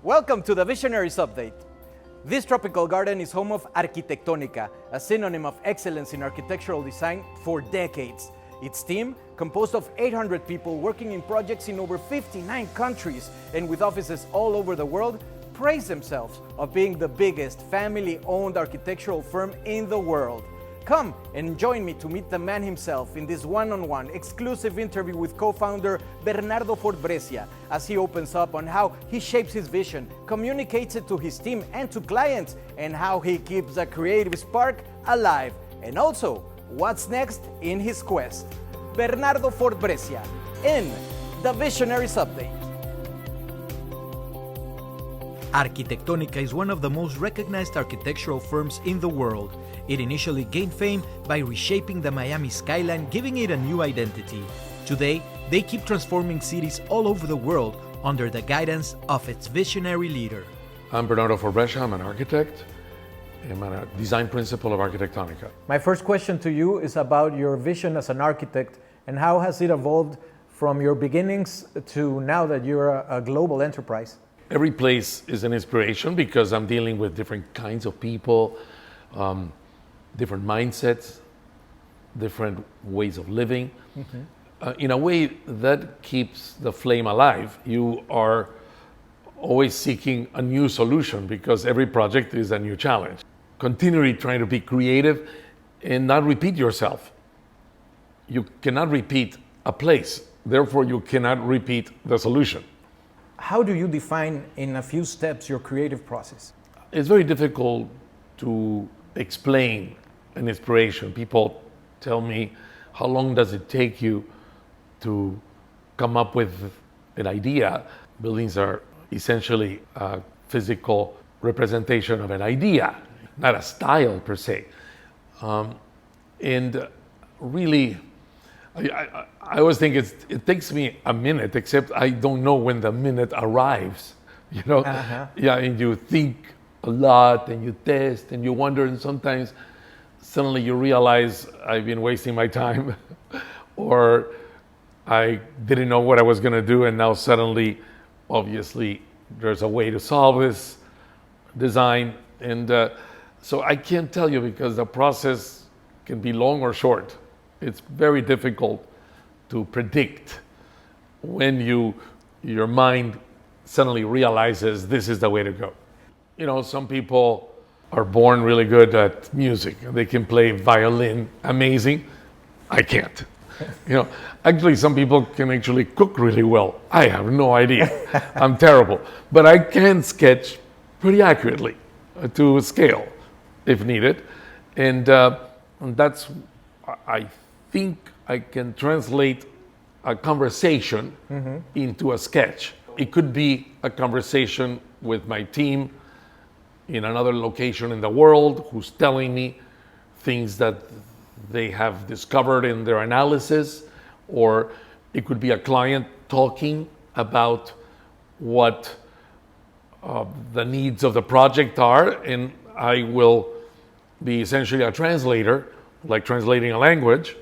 Welcome to the Visionaries Update. This tropical garden is home of Arquitectonica, a synonym of excellence in architectural design for decades. Its team, composed of 800 people working in projects in over 59 countries and with offices all over the world, praise themselves of being the biggest family-owned architectural firm in the world. Come and join me to meet the man himself in this one-on-one exclusive interview with co-founder BERNARDO for BRESCIA as he opens up on how he shapes his vision, communicates it to his team and to clients, and how he keeps the creative spark alive, and also what's next in his quest. BERNARDO for BRESCIA in the Visionaries Update. Arquitectonica is one of the most recognized architectural firms in the world. It initially gained fame by reshaping the Miami skyline, giving it a new identity. Today, they keep transforming cities all over the world under the guidance of its visionary leader. I'm Bernardo for BRESCIA. I'm an architect. I'm a design principal of Arquitectonica. My first question to you is about your vision as an architect and how has it evolved from your beginnings to now that you're a global enterprise? Every place is an inspiration because I'm dealing with different kinds of people, different mindsets, different ways of living. In a way that keeps the flame alive. You are always seeking a new solution because every project is a new challenge. Continually trying to be creative and not repeat yourself. You cannot repeat a place, therefore you cannot repeat the solution. How do you define in a few steps your creative process? It's very difficult to explain an inspiration. People tell me, how long does it take you to come up with an idea? Buildings are essentially a physical representation of an idea, not a style per se. And really, I always think it takes me a minute, except I don't know when the minute arrives. You know, yeah, and you think a lot, and you test, and you wonder, and sometimes suddenly you realize I've been wasting my time, or I didn't know what I was going to do, and now suddenly, obviously, there's a way to solve this design, and so I can't tell you because the process can be long or short. It's very difficult to predict when your mind suddenly realizes this is the way to go. You know, some people are born really good at music. They can play violin amazing. I can't. You know, actually some people can actually cook really well. I have no idea. I'm terrible. But I can sketch pretty accurately to scale if needed. And that's, I think I can translate a conversation into a sketch. It could be a conversation with my team in another location in the world who's telling me things that they have discovered in their analysis, or it could be a client talking about what the needs of the project are, and I will be essentially a translator, like translating a language.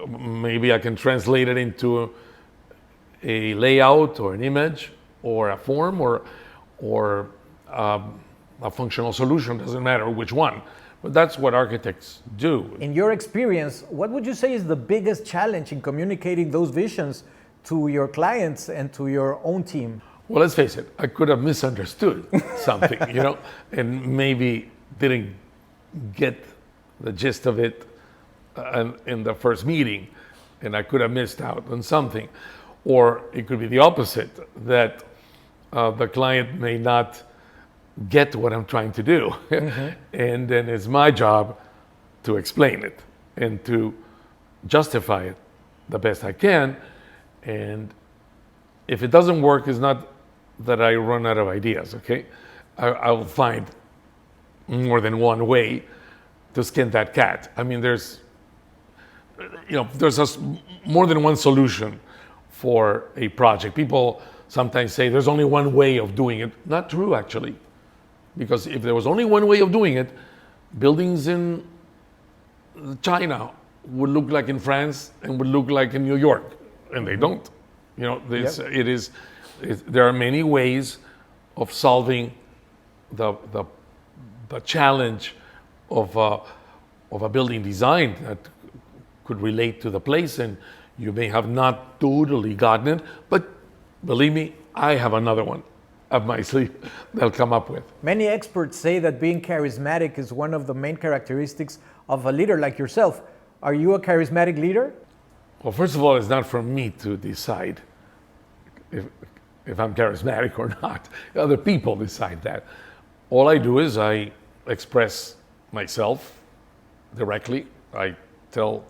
Maybe I can translate it into a layout or an image or a form or a functional solution, doesn't matter which one. But that's what architects do. In your experience, what would you say is the biggest challenge in communicating those visions to your clients and to your own team? Well, let's face it, I could have misunderstood something, you know, and maybe didn't get the gist of it in the first meeting, and I could have missed out on something. Or it could be the opposite, that the client may not get what I'm trying to do. And then it's my job to explain it and to justify it the best I can. And if it doesn't work, it's not that I run out of ideas, okay? I'll find more than one way to skin that cat. I mean, there's more than one solution for a project. People sometimes say there's only one way of doing it. Not true, actually. Because if there was only one way of doing it, buildings in China would look like in France and would look like in New York, and they don't. You know, there are many ways of solving the challenge of a building design that could relate to the place, and you may have not totally gotten it, but believe me, I have another one up my sleeve that I'll come up with. Many experts say that being charismatic is one of the main characteristics of a leader like yourself. Are you a charismatic leader? Well, first of all, it's not for me to decide if I'm charismatic or not. Other people decide that. All I do is I express myself directly. I tell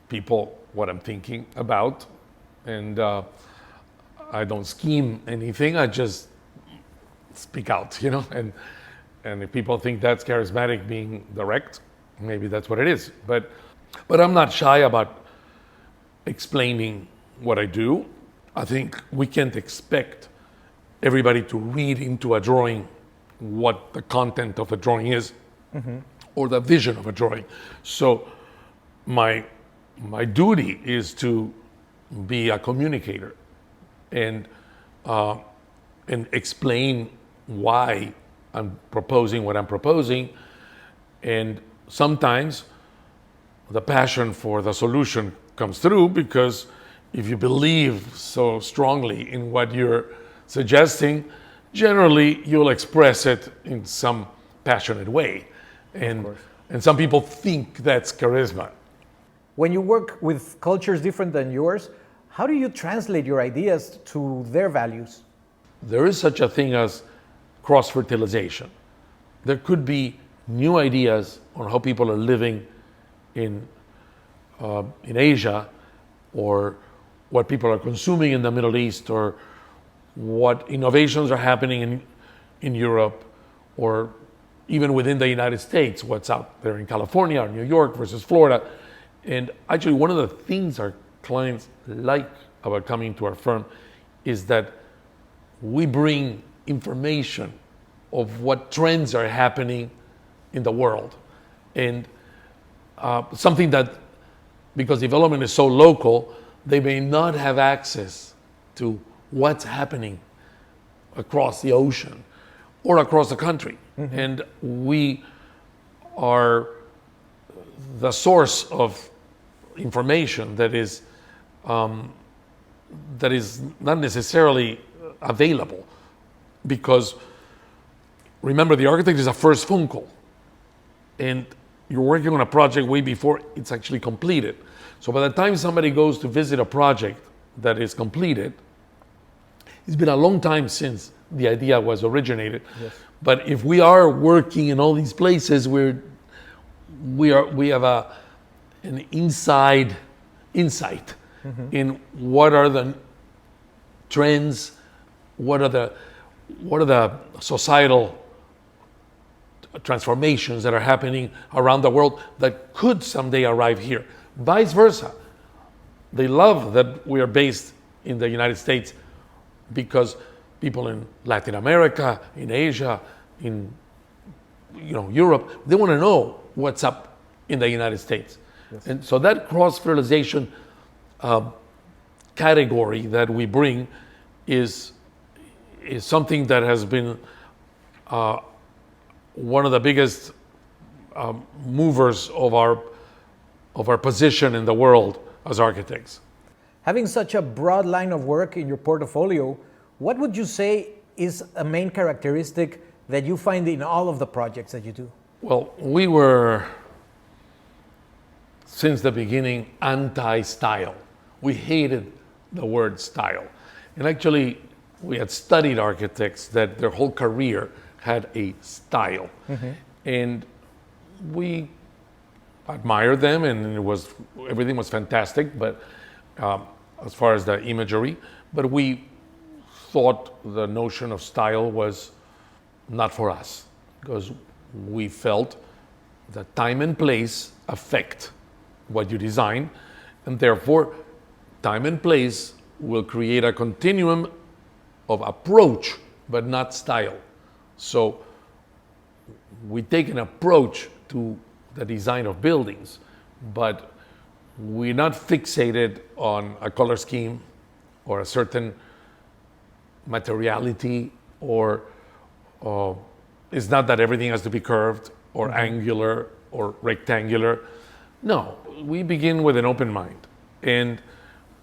people what I'm thinking about, and I don't scheme anything. I just speak out, you know. And if people think that's charismatic, being direct, maybe that's what it is. But I'm not shy about explaining what I do. I think we can't expect everybody to read into a drawing what the content of a drawing is, or the vision of a drawing. So my duty is to be a communicator and explain why I'm proposing what I'm proposing. And sometimes the passion for the solution comes through, because if you believe so strongly in what you're suggesting, generally you'll express it in some passionate way. And some people think that's charisma. When you work with cultures different than yours, how do you translate your ideas to their values? There is such a thing as cross-fertilization. There could be new ideas on how people are living in Asia, or what people are consuming in the Middle East, or what innovations are happening in Europe, or even within the United States, what's out there in California or New York versus Florida. And actually, one of the things our clients like about coming to our firm is that we bring information of what trends are happening in the world. And something that, because development is so local, they may not have access to what's happening across the ocean or across the country. And we are the source of information that is not necessarily available, because remember, the architect is a first phone call, and you're working on a project way before it's actually completed. So by the time somebody goes to visit a project that is completed, it's been a long time since the idea was originated. Yes. But if we are working in all these places, we have an insight in what are the trends, what are the societal transformations that are happening around the world that could someday arrive here. Vice versa. They love that we are based in the United States, because people in Latin America, in Asia, in Europe, they want to know what's up in the United States. Yes. And so that cross-fertilization category that we bring is something that has been one of the biggest movers of our position in the world as architects. Having such a broad line of work in your portfolio, what would you say is a main characteristic that you find in all of the projects that you do? Well, we were, since the beginning, anti-style. We hated the word style. And actually, we had studied architects that their whole career had a style. And we admired them, and everything was fantastic, but as far as the imagery, but we thought the notion of style was not for us, because we felt that time and place affect what you design, and therefore time and place will create a continuum of approach, but not style. So we take an approach to the design of buildings, but we're not fixated on a color scheme or a certain materiality, or it's not that everything has to be curved or angular or rectangular. No, we begin with an open mind, and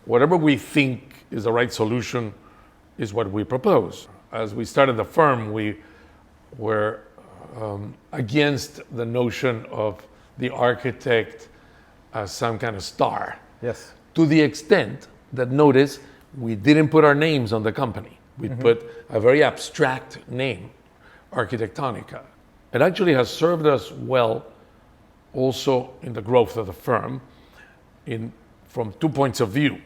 whatever we think is the right solution is what we propose. As we started the firm, we were against the notion of the architect as some kind of star. Yes. To the extent that, notice, we didn't put our names on the company. We put a very abstract name, Arquitectonica. It actually has served us well also in the growth of the firm from 2 points of view.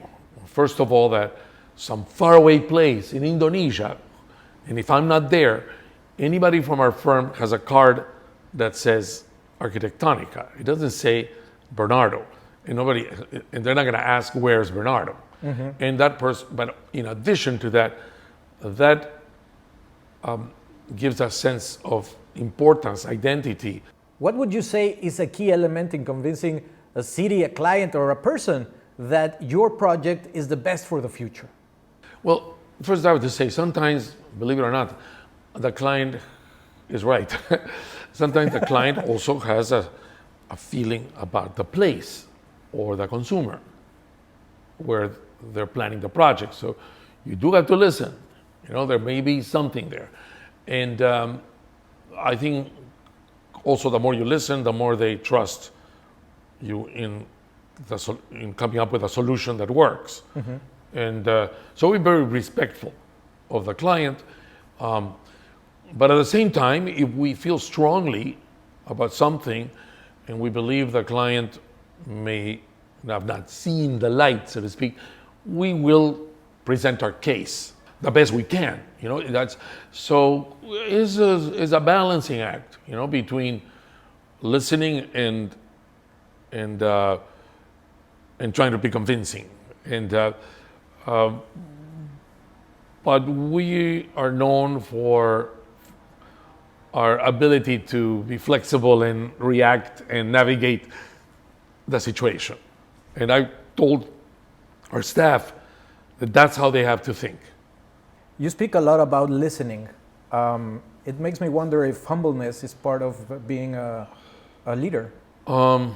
First of all, that some faraway place in Indonesia, and if I'm not there, anybody from our firm has a card that says Arquitectonica. It doesn't say Bernardo, and they're not going to ask where's Bernardo. And that person, but in addition to that, gives a sense of importance, identity. What would you say is a key element in convincing a city, a client, or a person that your project is the best for the future? Well, first I have to say, sometimes, believe it or not, the client is right. Sometimes the client also has a feeling about the place or the consumer where they're planning the project. So you do have to listen. There may be something there. And I think also the more you listen, the more they trust you in coming up with a solution that works. And so we're very respectful of the client. But at the same time, if we feel strongly about something and we believe the client may have not seen the light, so to speak, we will present our case the best we can. It's a balancing act, between listening and trying to be convincing. But we are known for our ability to be flexible and react and navigate the situation. And I told our staff that that's how they have to think. You speak a lot about listening. It makes me wonder if humbleness is part of being a leader. I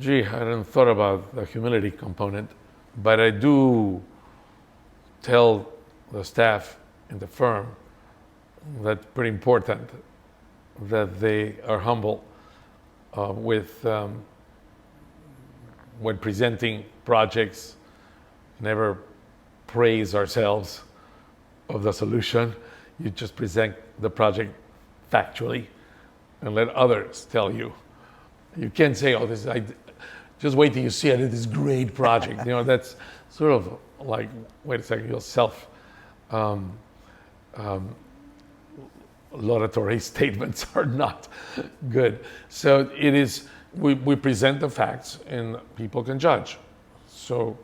hadn't thought about the humility component, but I do tell the staff in the firm that's pretty important that they are humble when presenting projects. Never praise ourselves of the solution. You just present the project factually and let others tell you. You can't say, just wait till you see it. It is a great project. That's sort of like, wait a second, your laudatory statements are not good. So it is, we present the facts and people can judge. So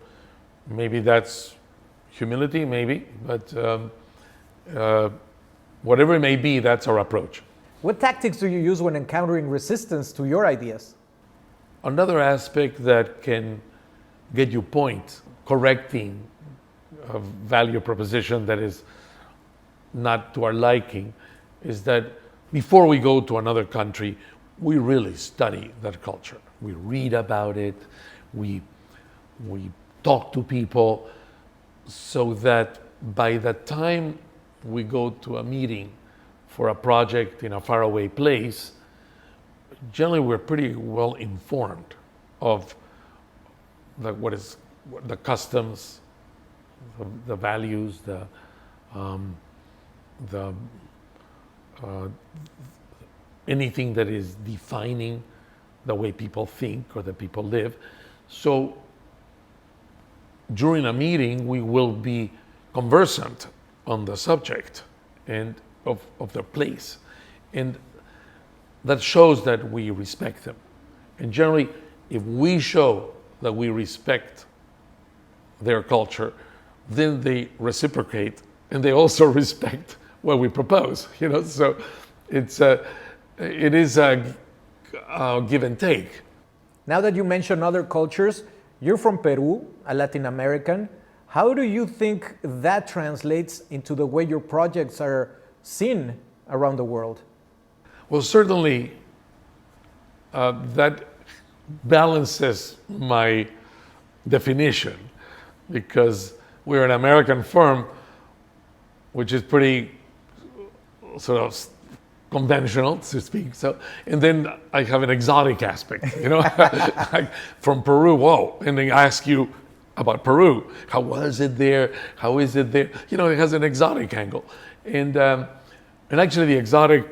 maybe that's humility, maybe, but whatever it may be, that's our approach. What tactics do you use when encountering resistance to your ideas? Another aspect that can get you points, correcting a value proposition that is not to our liking, is that before we go to another country, we really study that culture. We read about it, we talk to people, so that by the time we go to a meeting for a project in a faraway place, generally we're pretty well informed of the customs, the values, anything that is defining the way people think or that people live. So during a meeting, we will be conversant on the subject and of their place. And that shows that we respect them. And generally, if we show that we respect their culture, then they reciprocate and they also respect what we propose. So it is a give and take. Now that you mention other cultures, you're from Peru, a Latin American. How do you think that translates into the way your projects are seen around the world? Well, certainly that balances my definition, because we're an American firm, which is pretty sort of conventional, so to speak. So, and then I have an exotic aspect, you know, like from Peru. Whoa! And they ask you about Peru. How was it there? How is it there? You know, it has an exotic angle, and actually the exotic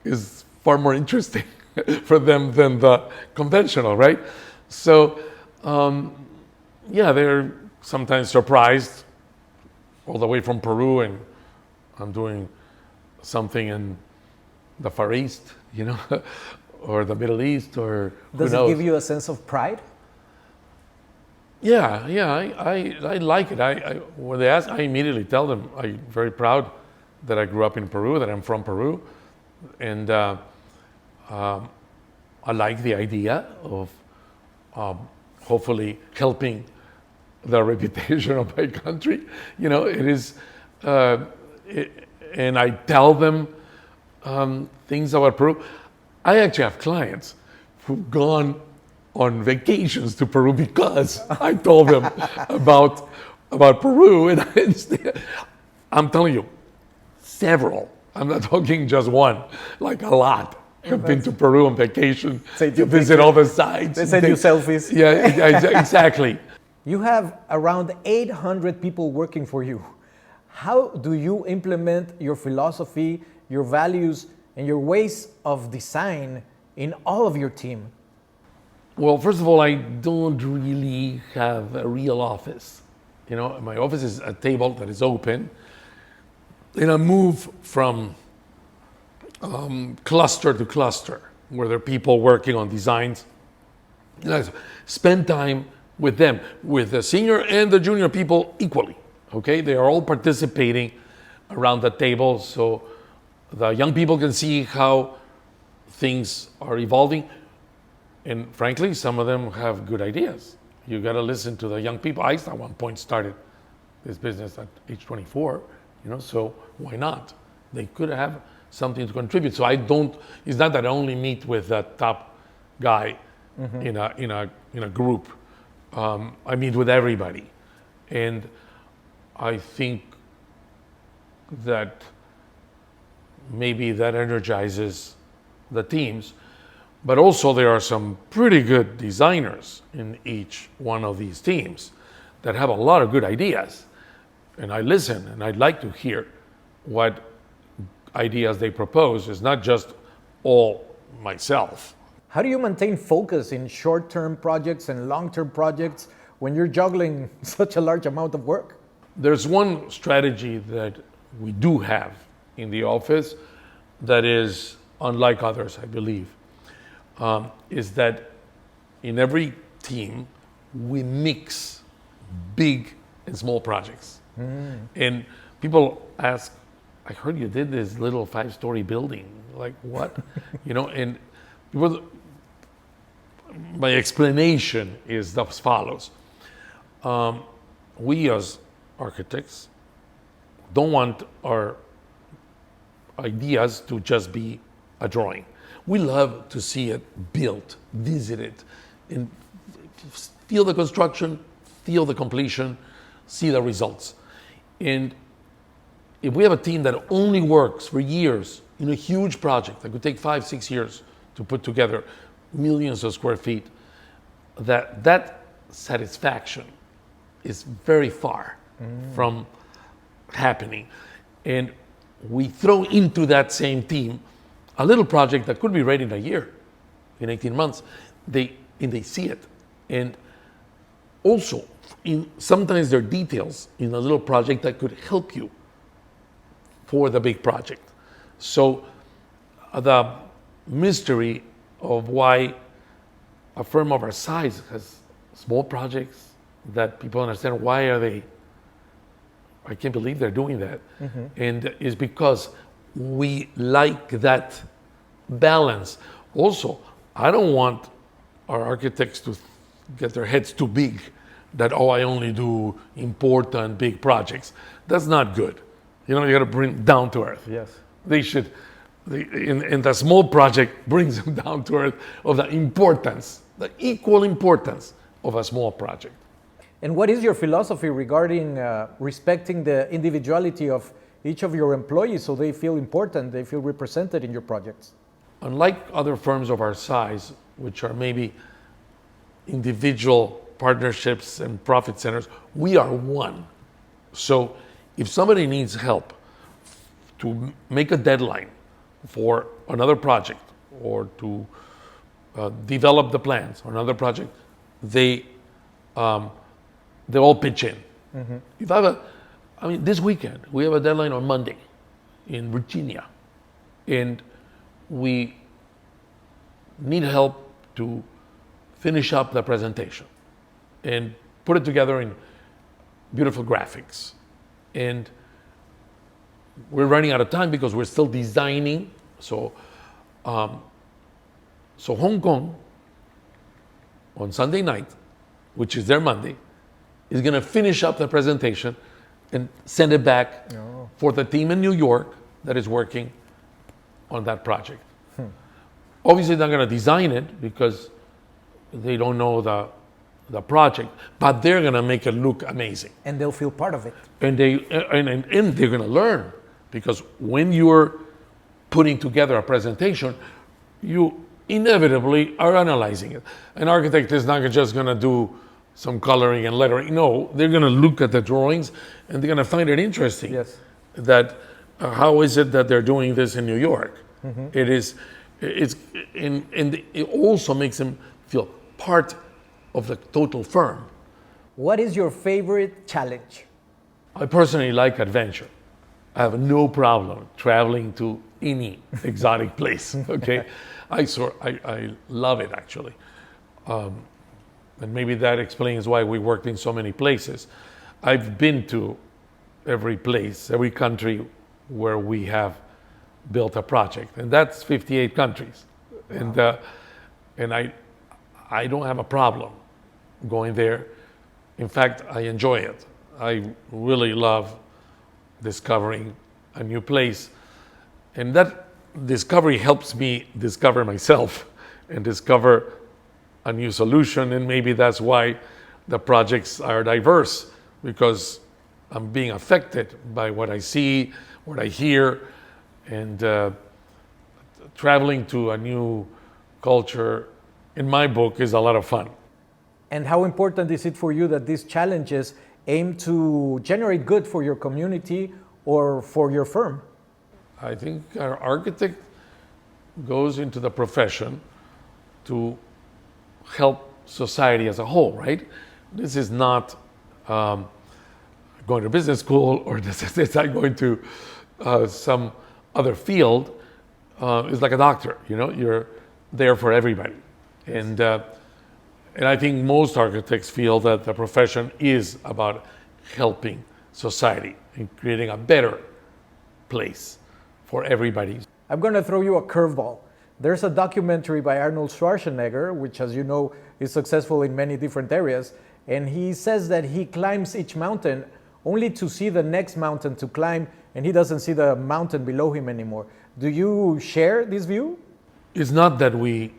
is far more interesting for them than the conventional, right? So, yeah, they're sometimes surprised all the way from Peru, and I'm doing something in the Far East, you know, or the Middle East, or does it give you a sense of pride? Yeah, I like it. When they ask, I immediately tell them I'm very proud that I grew up in Peru, that I'm from Peru, and I like the idea of hopefully helping the reputation of my country. You know, it is, and I tell them things about Peru. I actually have clients who've gone on vacations to Peru because I told them about Peru, and I'm telling you, several. I'm not talking just one, like a lot. I've been to Peru on vacation to visit all the sites. They send you selfies. Yeah, exactly. You have around 800 people working for you. How do you implement your philosophy, your values, and your ways of design in all of your team? Well, first of all, I don't really have a real office. You know, my office is a table that is open. And I move from cluster to cluster, where there are people working on designs. And I spend time with them, with the senior and the junior people equally. Okay, they are all participating around the table, so the young people can see how things are evolving. And frankly, some of them have good ideas. You got to listen to the young people. I, at one point, started this business at age 24, you know, so why not? They could have something to contribute. So I don't, it's not that I only meet with the top guy in a group. I meet with everybody. And I think that maybe that energizes the teams. But also there are some pretty good designers in each one of these teams that have a lot of good ideas. And I listen, and I'd like to hear what ideas they propose. It's not just all myself. How do you maintain focus in short-term projects and long-term projects when you're juggling such a large amount of work? There's one strategy that we do have in the office that is unlike others, I believe, is that in every team, we mix big and small projects. And people ask, I heard you did this little 5-story building. Like what? You know, and people, my explanation is as follows. We as architects don't want our ideas to just be a drawing. We love to see it built, visit it, and feel the construction, feel the completion, see the results. And if we have a team that only works for years in a huge project that could take 5-6 years to put together millions of square feet, that satisfaction is very far from happening. And we throw into that same team a little project that could be ready in a year, in 18 months. They see it. And also, sometimes there are details in a little project that could help you for the big project. So the mystery of why a firm of our size has small projects that people understand, why are they, I can't believe they're doing that. And it's because we like that balance. Also, I don't want our architects to get their heads too big that, oh, I only do important big projects. That's not good. You know, you got to bring down to earth. Yes. They should, in the small project, brings them down to earth of the importance, the equal importance of a small project. And what is your philosophy regarding respecting the individuality of each of your employees so they feel important, they feel represented in your projects? Unlike other firms of our size, which are maybe individual partnerships and profit centers, we are one. So if somebody needs help to make a deadline for another project or to develop the plans on another project, they all pitch in. Mm-hmm. If I mean, this weekend, we have a deadline on Monday in Virginia, and we need help to finish up the presentation and put it together in beautiful graphics. And we're running out of time because we're still designing. So Hong Kong on Sunday night, which is their Monday, is going to finish up the presentation and send it back for the team in New York that is working on that project. Obviously, they're not going to design it because they don't know the project, but they're going to make it look amazing. And they'll feel part of it. And they're going to learn, because when you're putting together a presentation, you inevitably are analyzing it. An architect is not just going to do some coloring and lettering. No, they're going to look at the drawings and they're going to find it interesting. Yes. That how is it that they're doing this in New York? Mm-hmm. It also makes them feel part of the total firm. What is your favorite challenge? I personally like adventure. I have no problem traveling to any exotic place. Okay, I love it actually. And maybe that explains why we worked in so many places. I've been to every place, every country where we have built a project, and that's 58 countries. Wow. And I don't have a problem going there. In fact, I enjoy it. I really love discovering a new place, and that discovery helps me discover myself and discover a new solution. And maybe that's why the projects are diverse, because I'm being affected by what I see, what I hear, and traveling to a new culture in my book is a lot of fun. And how important is it for you that these challenges aim to generate good for your community or for your firm? I think our architect goes into the profession to help society as a whole, right? This is not going to business school, or this is not going to some other field. It's like a doctor, you know, you're there for everybody. And I think most architects feel that the profession is about helping society and creating a better place for everybody. I'm going to throw you a curveball. There's a documentary by Arnold Schwarzenegger, which, as you know, is successful in many different areas. And he says that he climbs each mountain only to see the next mountain to climb, and he doesn't see the mountain below him anymore. Do you share this view? It's not that we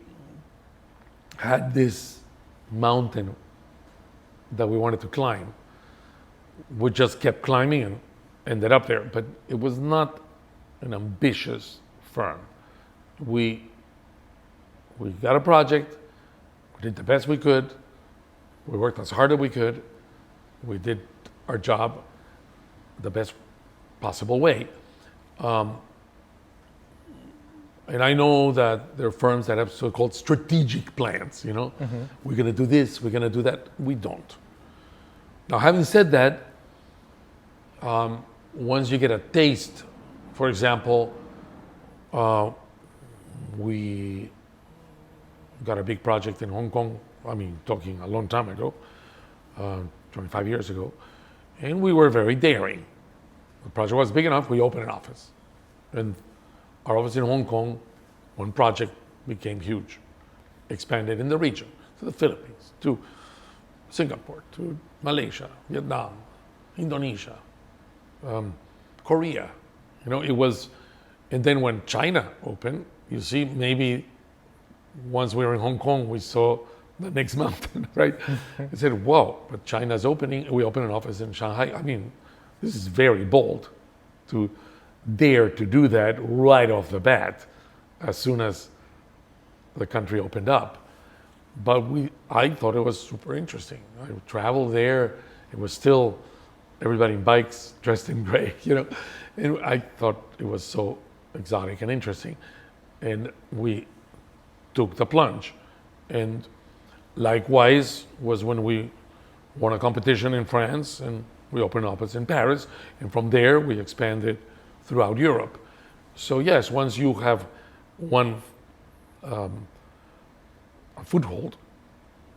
had this mountain that we wanted to climb. We just kept climbing and ended up there. But it was not an ambitious firm. We got a project, we did the best we could, we worked as hard as we could, we did our job the best possible way. And I know that there are firms that have so-called strategic plans, you know, we're going to do this, we're going to do that. We don't. Now, having said that, once you get a taste, for example, we got a big project in Hong Kong, I mean, talking a long time ago, 25 years ago, and we were very daring. The project was big enough, we opened an office. And our office in Hong Kong, one project became huge, expanded in the region, to the Philippines, to Singapore, to Malaysia, Vietnam, Indonesia, Korea. You know, it was, and then when China opened, you see, maybe once we were in Hong Kong, we saw the next mountain, right? I said, whoa, but China's opening, we opened an office in Shanghai. I mean, this is very bold to dare to do that right off the bat as soon as the country opened up. But I thought it was super interesting. I traveled there. It was still everybody in bikes, dressed in gray, you know. And I thought it was so exotic and interesting. And we took the plunge. And likewise was when we won a competition in France and we opened an office in Paris. And from there, we expanded throughout Europe. So yes, once you have one a foothold,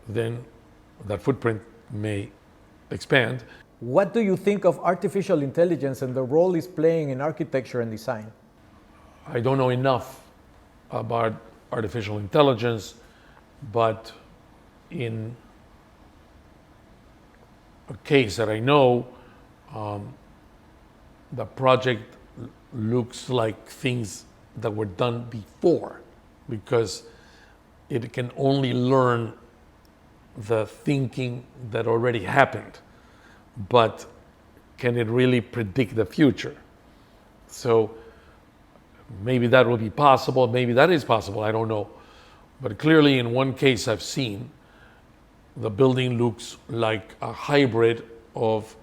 then that footprint may expand. What do you think of artificial intelligence and the role it's playing in architecture and design? I don't know enough about artificial intelligence, but in a case that I know, the project looks like things that were done before, because it can only learn the thinking that already happened, but can it really predict the future? So maybe that will be possible, maybe that is possible, I don't know. But clearly in one case I've seen, the building looks like a hybrid of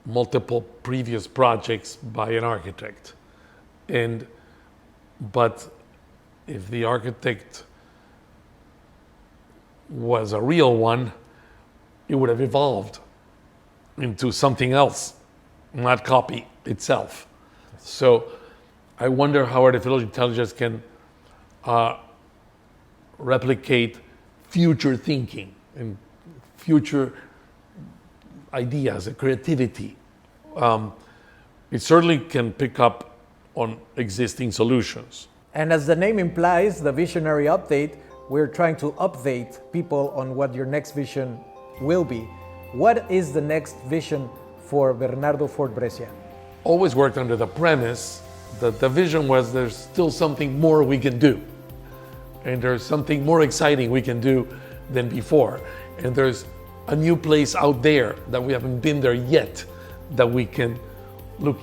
multiple previous projects by an architect. But if the architect was a real one, it would have evolved into something else, not copy itself. So I wonder how artificial intelligence can replicate future thinking and future ideas and creativity. It certainly can pick up on existing solutions. And as the name implies, the Visionary Update, we're trying to update people on what your next vision will be. What is the next vision for Bernardo Ford Brescia? Always worked under the premise that the vision was there's still something more we can do. And there's something more exciting we can do than before. And there's a new place out there that we haven't been there yet that we can look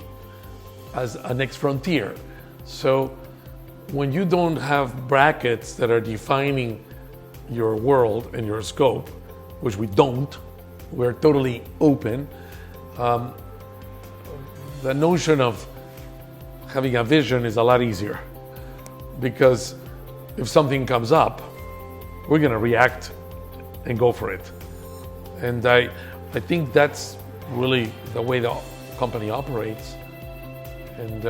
as a next frontier. So when you don't have brackets that are defining your world and your scope, which we don't, we're totally open, the notion of having a vision is a lot easier, because if something comes up, we're going to react and go for it. And I think that's really the way the company operates. And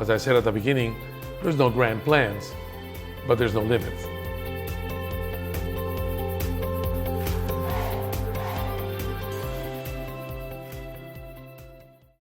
as I said at the beginning, there's no grand plans, but there's no limits.